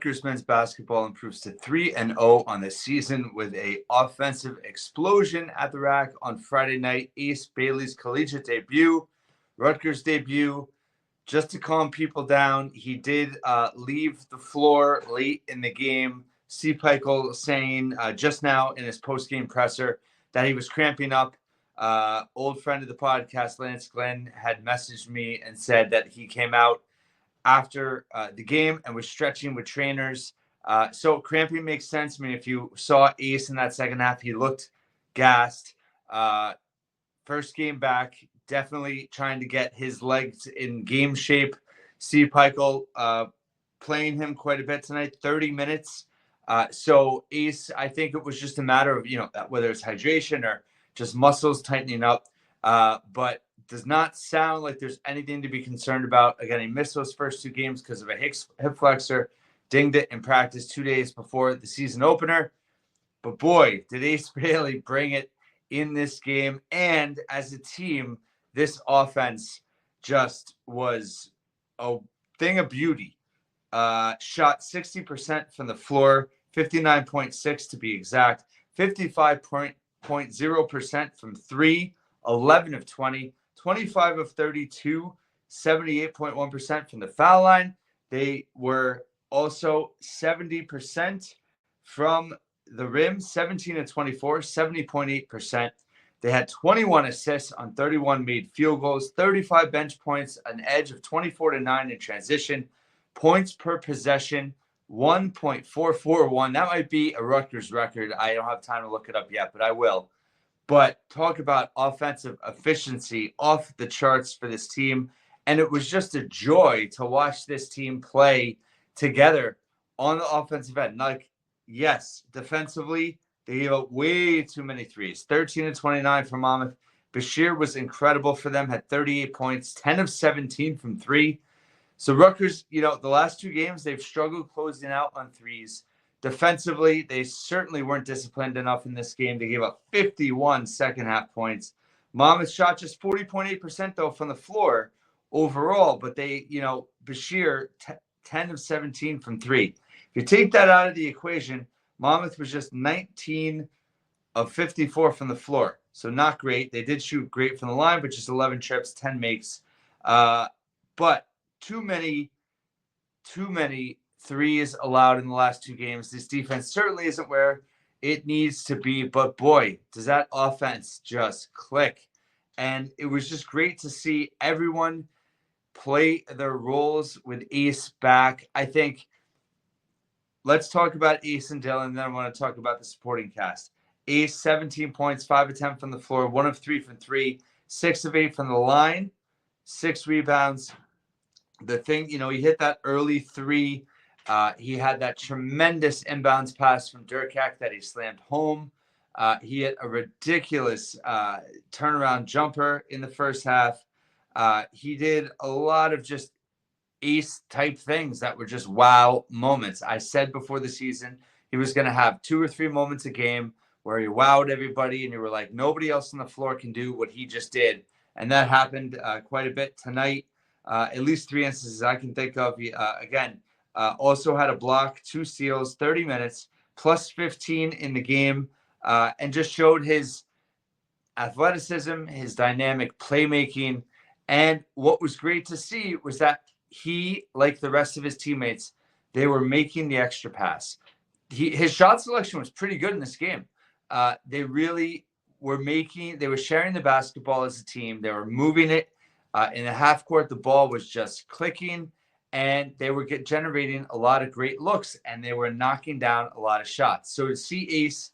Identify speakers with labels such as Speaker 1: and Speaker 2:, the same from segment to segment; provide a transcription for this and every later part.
Speaker 1: Rutgers men's basketball improves to 3-0 on the season with a offensive explosion at the rack on Friday night. Ace Bailey's collegiate debut, Rutgers debut. Just to calm people down, he did leave the floor late in the game. C. Peichel saying just now in his post-game presser that he was cramping up. Old friend of the podcast, Lance Glenn, had messaged me and said that he came out after the game and was stretching with trainers. So cramping makes sense. I mean, if you saw Ace in that second half, he looked gassed. First game back, definitely trying to get his legs in game shape. Steve Peichel playing him quite a bit tonight, 30 minutes. So Ace, I think it was just a matter of, whether it's hydration or just muscles tightening up. But does not sound like there's anything to be concerned about. Again, he missed those first two games because of a hip flexor, dinged it in practice 2 days before the season opener. But boy, did Ace Bailey bring it in this game. And as a team, this offense just was a thing of beauty. Shot 60% from the floor, 59.6 to be exact, 55.0% from three, 11 of 20, 25 of 32, 78.1% from the foul line. They were also 70% from the rim, 17 of 24, 70.8%. They had 21 assists on 31 made field goals, 35 bench points, an edge of 24-9 in transition, points per possession, 1.441. That might be a Rutgers record. I don't have time to look it up yet, but I will. But talk about offensive efficiency off the charts for this team. And it was just a joy to watch this team play together on the offensive end. Like, yes, defensively, they gave up way too many threes. 13 of 29 from Monmouth. Bashir was incredible for them, had 38 points, 10 of 17 from three. So Rutgers, the last two games, they've struggled closing out on threes. Defensively, they certainly weren't disciplined enough in this game. They gave up 51 second-half points. Monmouth shot just 40.8%, though, from the floor overall. But they, Bashir, 10 of 17 from three. If you take that out of the equation, Monmouth was just 19 of 54 from the floor. So not great. They did shoot great from the line, but just 11 trips, 10 makes. But too many threes allowed in the last two games. This defense certainly isn't where it needs to be, but boy, does that offense just click. And it was just great to see everyone play their roles with Ace back. I think let's talk about Ace and Dylan, and then I want to talk about the supporting cast. Ace, 17 points, 5 of 10 from the floor, 1 of 3 from three, 6 of 8 from the line, 6 rebounds. The thing, he hit that early three. He had that tremendous inbounds pass from Durkak that he slammed home. He hit a ridiculous turnaround jumper in the first half. He did a lot of just Ace-type things that were just wow moments. I said before the season he was going to have 2 or 3 moments a game where he wowed everybody and you were like, nobody else on the floor can do what he just did. And that happened quite a bit tonight. At least 3 instances I can think of. Also had a block, 2 steals, 30 minutes, plus 15 in the game, and just showed his athleticism, his dynamic playmaking. And what was great to see was that he, like the rest of his teammates, they were making the extra pass. His shot selection was pretty good in this game. They really were they were sharing the basketball as a team. They were moving it. In the half court, the ball was just clicking, and they were generating a lot of great looks, and they were knocking down a lot of shots. So to see Ace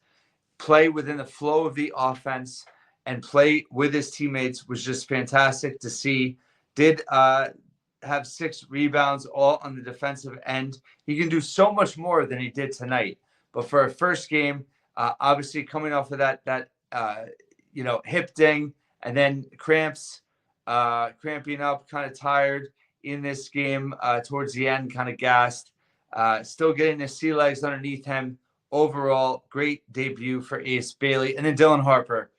Speaker 1: play within the flow of the offense and play with his teammates was just fantastic to see. Did have 6 rebounds, all on the defensive end. He can do so much more than he did tonight. But for a first game, obviously coming off of that hip ding and then cramps, cramping up, kind of tired in this game towards the end, kind of gassed, still getting his sea legs underneath him. Overall, great debut for Ace Bailey. And then Dylan Harper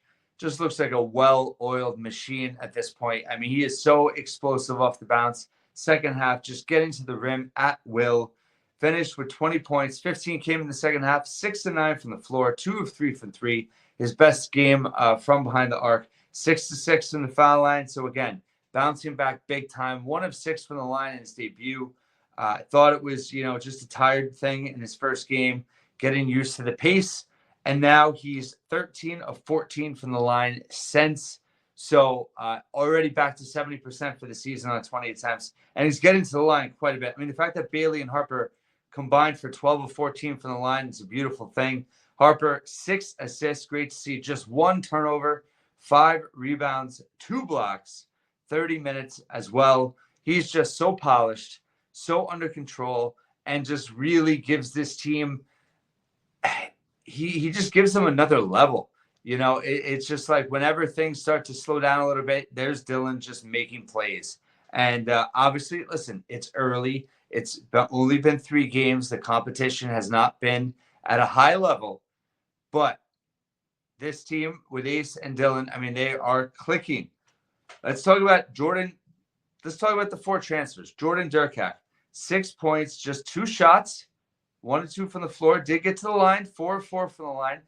Speaker 1: just looks like a well-oiled machine at this point. I mean, he is so explosive off the bounce. Second half, just getting to the rim at will. finished with 20 points. 15 came in the second half, 6 of 9 from the floor, 2 of 3 from 3. His best game from behind the arc, 6 of 6 from the foul line. So again, bouncing back big time, 1 of 6 from the line in his debut. I thought it was, just a tired thing in his first game, getting used to the pace. And now he's 13 of 14 from the line since. So already back to 70% for the season on 20 attempts. And he's getting to the line quite a bit. I mean, the fact that Bailey and Harper combined for 12 of 14 from the line is a beautiful thing. Harper, 6 assists. Great to see. Just 1 turnover, 5 rebounds, 2 blocks, 30 minutes as well. He's just so polished, so under control, and just really gives this team he just gives them another level. It's just like whenever things start to slow down a little bit, there's Dylan just making plays. And obviously, listen, it's early. It's only been 3 games. The competition has not been at a high level. But this team with Ace and Dylan, I mean, they are clicking. Let's talk about Jordan. Let's talk about the 4 transfers. Jordan Durkak, 6 points, just 2 shots. 1 of 2 from the floor, did get to the line, 4 of 4 from the line,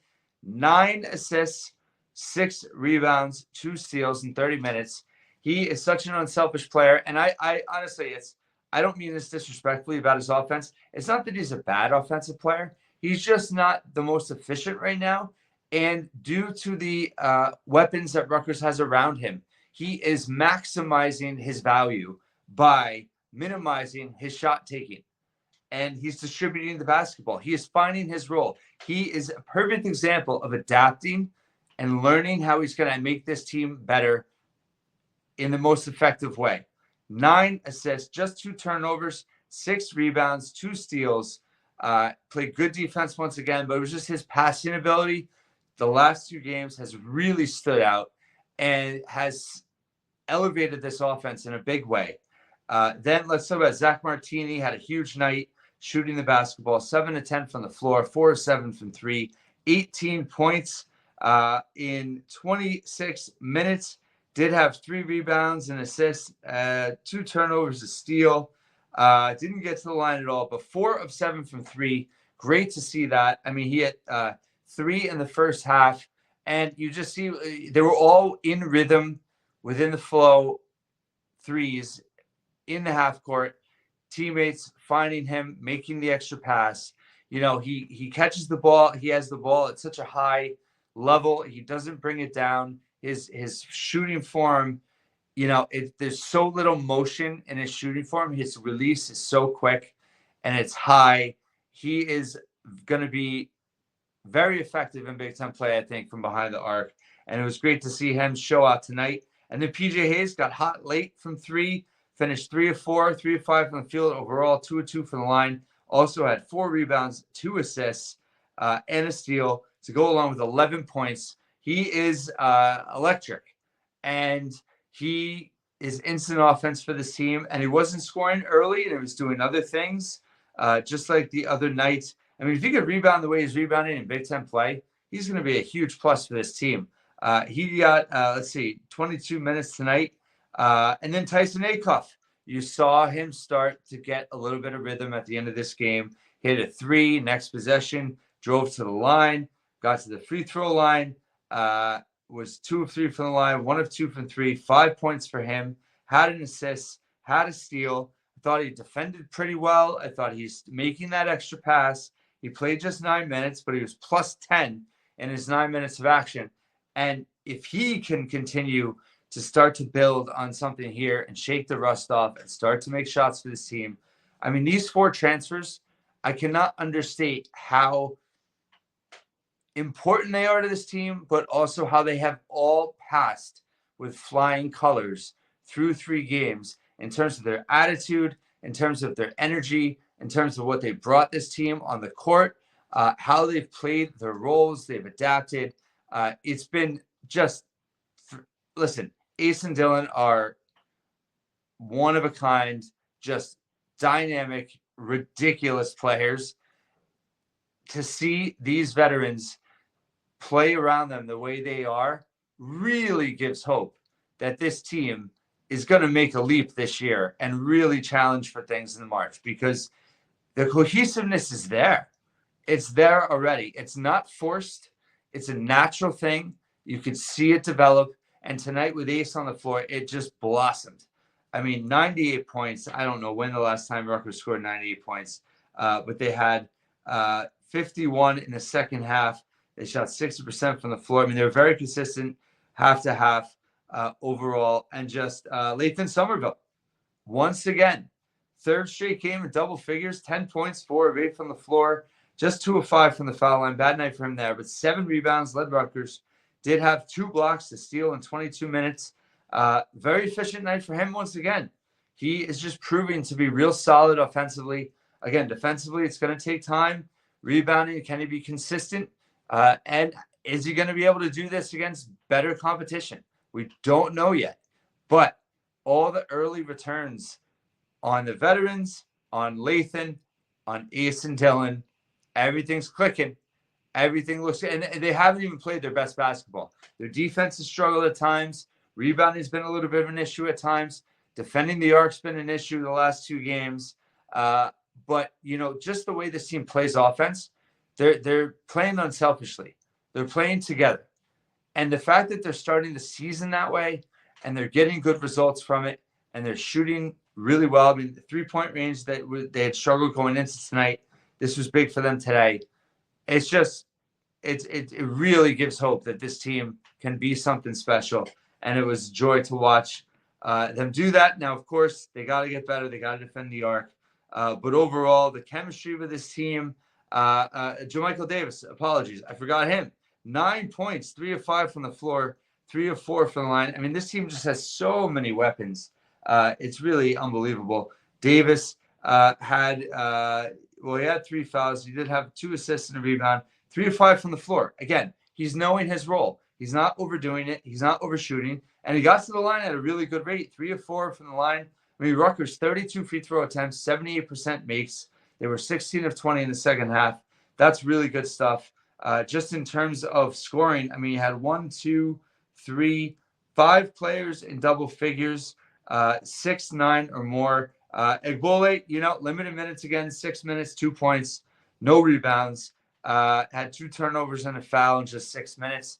Speaker 1: 9 assists, 6 rebounds, 2 steals in 30 minutes. He is such an unselfish player. And I honestly, I don't mean this disrespectfully about his offense. It's not that he's a bad offensive player. He's just not the most efficient right now. And due to the weapons that Rutgers has around him, he is maximizing his value by minimizing his shot taking. And he's distributing the basketball. He is finding his role. He is a perfect example of adapting and learning how he's going to make this team better in the most effective way. 9 assists, just 2 turnovers, 6 rebounds, 2 steals. Played good defense once again, but it was just his passing ability. The last 2 games has really stood out and has elevated this offense in a big way. Then let's talk about Zach Martini. Had a huge night shooting the basketball, 7 of 10 from the floor, 4 of 7 from 3, 18 points in 26 minutes. Did have 3 rebounds and assists, 2 turnovers, a steal. Didn't get to the line at all, but 4 of 7 from 3. Great to see that. I mean, he had 3 in the first half, and you just see they were all in rhythm within the flow, threes in the half court. Teammates finding him, making the extra pass. He catches the ball. He has the ball at such a high level. He doesn't bring it down. His shooting form, there's so little motion in his shooting form. His release is so quick and it's high. He is going to be very effective in Big Ten play, I think, from behind the arc. And it was great to see him show out tonight. And then PJ Hayes got hot late from 3. Finished 3 of 4, 3 of 5 from the field overall, 2 of 2 from the line. Also had 4 rebounds, 2 assists, and a steal to go along with 11 points. He is electric, and he is instant offense for this team. And he wasn't scoring early, and he was doing other things, just like the other nights. I mean, if he could rebound the way he's rebounding in Big Ten play, he's going to be a huge plus for this team. He got, 22 minutes tonight. And then Tyson Acuff, you saw him start to get a little bit of rhythm at the end of this game. Hit a 3, next possession, drove to the line, got to the free throw line, was 2 of 3 from the line, 1 of 2 from 3, 5 points for him, had an assist, had a steal. I thought he defended pretty well. I thought he's making that extra pass. He played just 9 minutes, but he was plus 10 in his 9 minutes of action. And if he can continue to start to build on something here and shake the rust off and start to make shots for this team. I mean, these 4 transfers, I cannot understate how important they are to this team, but also how they have all passed with flying colors through 3 games in terms of their attitude, in terms of their energy, in terms of what they brought this team on the court, how they've played their roles, they've adapted. It's been just, listen, Ace and Dylan are one of a kind, just dynamic, ridiculous players. To see these veterans play around them the way they are really gives hope that this team is going to make a leap this year and really challenge for things in the March, because The cohesiveness is there. It's there already. It's not forced. It's a natural thing. You could see it develop. And tonight with Ace on the floor, it just blossomed. I mean, 98 points. I don't know when the last time Rutgers scored 98 points, but they had 51 in the second half. They shot 60% from the floor. I mean, they were very consistent half to half overall. And just Lathan Somerville, once again, third straight game in double figures, 10 points, 4 of 8 from the floor, just 2 of 5 from the foul line. Bad night for him there, but 7 rebounds, led Rutgers. Did have 2 blocks to steal in 22 minutes. Very efficient night for him once again. He is just proving to be real solid offensively. Again, defensively, it's going to take time. Rebounding, can he be consistent? And is he going to be able to do this against better competition? We don't know yet. But all the early returns on the veterans, on Lathan, on Ace and Dylan, everything's clicking. Everything looks, and they haven't even played their best basketball. Their defense has struggled at times. Rebounding has been a little bit of an issue at times. Defending the arc's been an issue the last 2 games. But, you know, just the way this team plays offense, they're playing unselfishly. They're playing together. And the fact that they're starting the season that way and they're getting good results from it and they're shooting really well. I mean, the 3-point range that they had struggled going into tonight, this was big for them today. It's just, it really gives hope that this team can be something special. And it was joy to watch them do that. Now, of course, they got to get better. They got to defend the arc. But overall, the chemistry with this team, Jermichael Davis, apologies, I forgot him. 9 points, 3 of 5 from the floor, 3 of 4 from the line. I mean, this team just has so many weapons. It's really unbelievable. Davis had he had 3 fouls. He did have 2 assists and a rebound, 3 of 5 from the floor. Again, he's knowing his role. He's not overdoing it. He's not overshooting. And he got to the line at a really good rate, 3 of 4 from the line. I mean, Rutgers, 32 free throw attempts, 78% makes. They were 16 of 20 in the second half. That's really good stuff. Just in terms of scoring, I mean, you had 1, 2, 3, 5 players in double figures, 6, 9 or more. Egbole, limited minutes again, 6 minutes, 2 points, no rebounds, had 2 turnovers and a foul in just 6 minutes.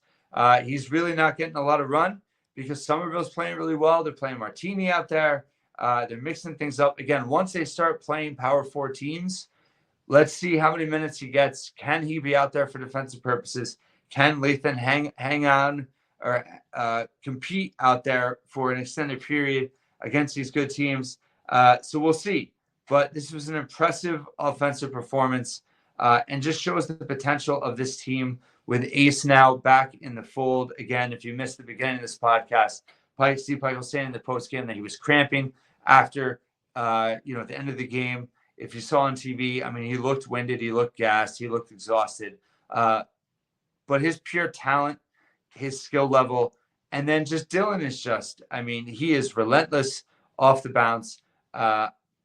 Speaker 1: He's really not getting a lot of run because Somerville's playing really well. They're playing Martini out there. They're mixing things up. Again, once they start playing Power 4 teams, let's see how many minutes he gets. Can he be out there for defensive purposes? Can Lathan hang on or compete out there for an extended period against these good teams? So we'll see. But this was an impressive offensive performance and just shows the potential of this team with Ace now back in the fold. Again, if you missed the beginning of this podcast, Steve Pike was saying in the postgame that he was cramping after, at the end of the game. If you saw on TV, I mean, he looked winded, he looked gassed, he looked exhausted. But his pure talent, his skill level, and then just Dylan is just, I mean, he is relentless off the bounce.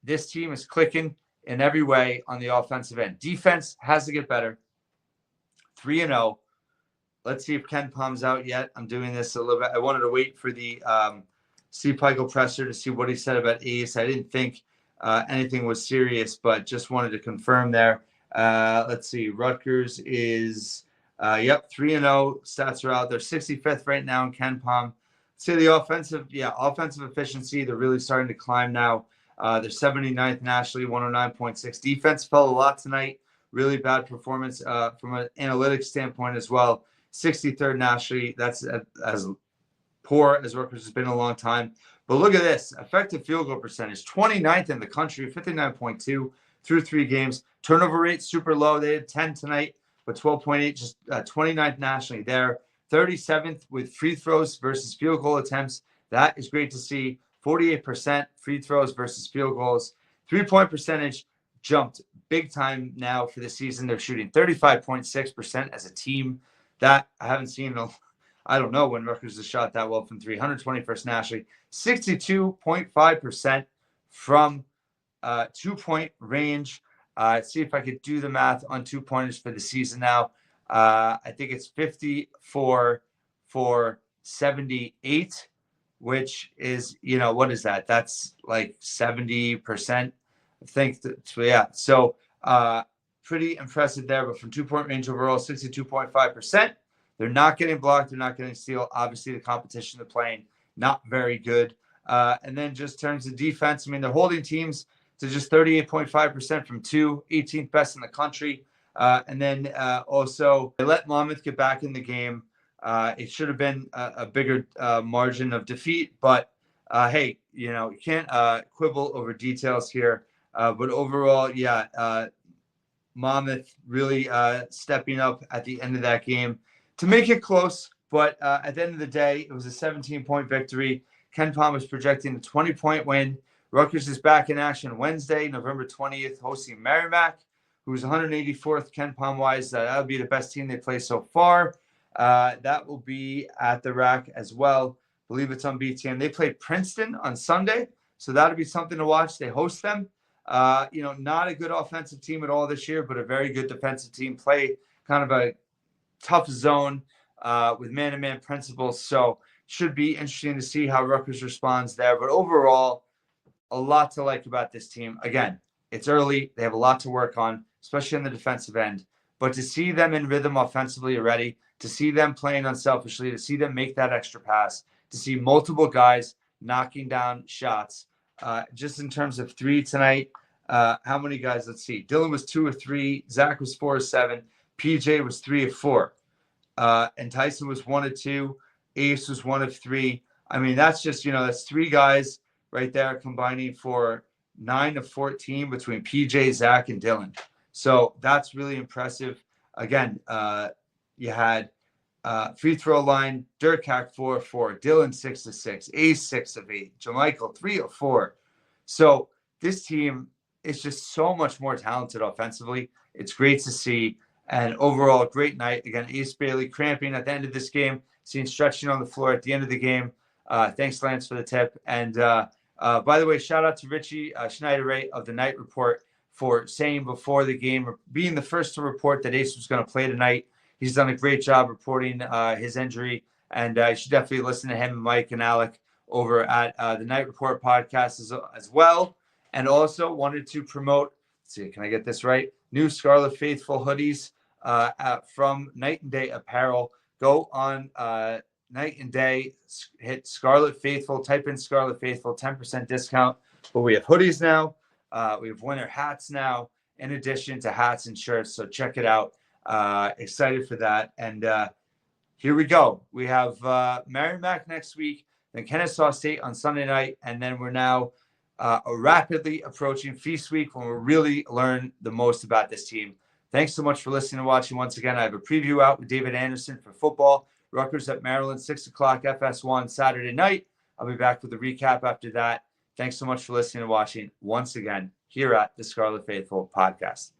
Speaker 1: This team is clicking in every way on the offensive end. Defense has to get better. 3-0. Let's see if Ken Palm's out yet. I'm doing this a little bit. I wanted to wait for the Steve Peichel presser to see what he said about Ace. I didn't think anything was serious, but just wanted to confirm there. Let's see. Rutgers is, 3-0. Stats are out. They're 65th right now in Ken Palm. See the offensive efficiency. They're really starting to climb now. They're 79th nationally, 109.6. Defense fell a lot tonight. Really bad performance from an analytics standpoint as well. 63rd nationally. That's as poor as Rutgers has been in a long time. But look at this. Effective field goal percentage, 29th in the country, 59.2 through 3 games. Turnover rate, super low. They had 10 tonight, but 12.8, just 29th nationally there. 37th with free throws versus field goal attempts. That is great to see. 48% free throws versus field goals. 3-point percentage jumped big time now for the season. They're shooting 35.6% as a team. That I haven't seen I don't know when Rutgers has shot that well from 3. 121st nationally. 62.5% from 2-point range. See if I could do the math on 2-pointers for the season now. I think it's 54 for 78, which is, what is that? That's like 70%. So pretty impressive there. But from 2-point range overall, 62.5%. They're not getting blocked. They're not getting steal. Obviously, the competition they're playing, not very good. And then just in terms of defense, I mean, they're holding teams to just 38.5% from 18th best in the country. And then also, they let Monmouth get back in the game. It should have been a bigger margin of defeat, but hey, you can't quibble over details here. But overall, Monmouth really stepping up at the end of that game to make it close. But at the end of the day, it was a 17-point victory. Ken Palm was projecting a 20-point win. Rutgers is back in action Wednesday, November 20th, hosting Merrimack, who's 184th Ken Palm wise. That would be the best team they play so far. That will be at the rack as well. I believe it's on BTN. They play Princeton on Sunday, so that'll be something to watch. They host them. Not a good offensive team at all this year, but a very good defensive team. Play kind of a tough zone with man-to-man principles. So should be interesting to see how Rutgers responds there. But overall, a lot to like about this team. Again, it's early. They have a lot to work on, especially on the defensive end. But to see them in rhythm offensively already, to see them playing unselfishly, to see them make that extra pass, to see multiple guys knocking down shots. Just in terms of three tonight, how many guys? Let's see. Dylan was 2 of 3. Zach was 4 of 7. PJ was 3 of 4. And Tyson was 1 of 2. Ace was 1 of 3. I mean, that's just, that's 3 guys right there combining for 9 of 14 between PJ, Zach, and Dylan. So that's really impressive. Again, you had free throw line, Dirk Hack 4 of 4, Dylan 6 of 6, Ace 6 of 8, Jamichael 3 of 4. So this team is just so much more talented offensively. It's great to see. And overall, great night. Again, Ace Bailey cramping at the end of this game, seen stretching on the floor at the end of the game. Thanks, Lance, for the tip. And by the way, shout out to Richie Schneider of the Night Report for saying before the game, being the first to report that Ace was going to play tonight. He's done a great job reporting his injury, and you should definitely listen to him, Mike, and Alec over at the Night Report podcast as well. And also wanted to promote, let's see, can I get this right? New Scarlet Faithful hoodies from Night and Day Apparel. Go on Night and Day, hit Scarlet Faithful, type in Scarlet Faithful, 10% discount. But we have hoodies now. We have winter hats now, in addition to hats and shirts. So check it out. Excited for that. And here we go. We have Merrimack next week, then Kennesaw State on Sunday night. And then we're now rapidly approaching Feast Week, when we'll really learn the most about this team. Thanks so much for listening and watching. Once again, I have a preview out with David Anderson for football. Rutgers at Maryland, 6 o'clock FS1 Saturday night. I'll be back with a recap after that. Thanks so much for listening and watching once again here at the Scarlet Faithful podcast.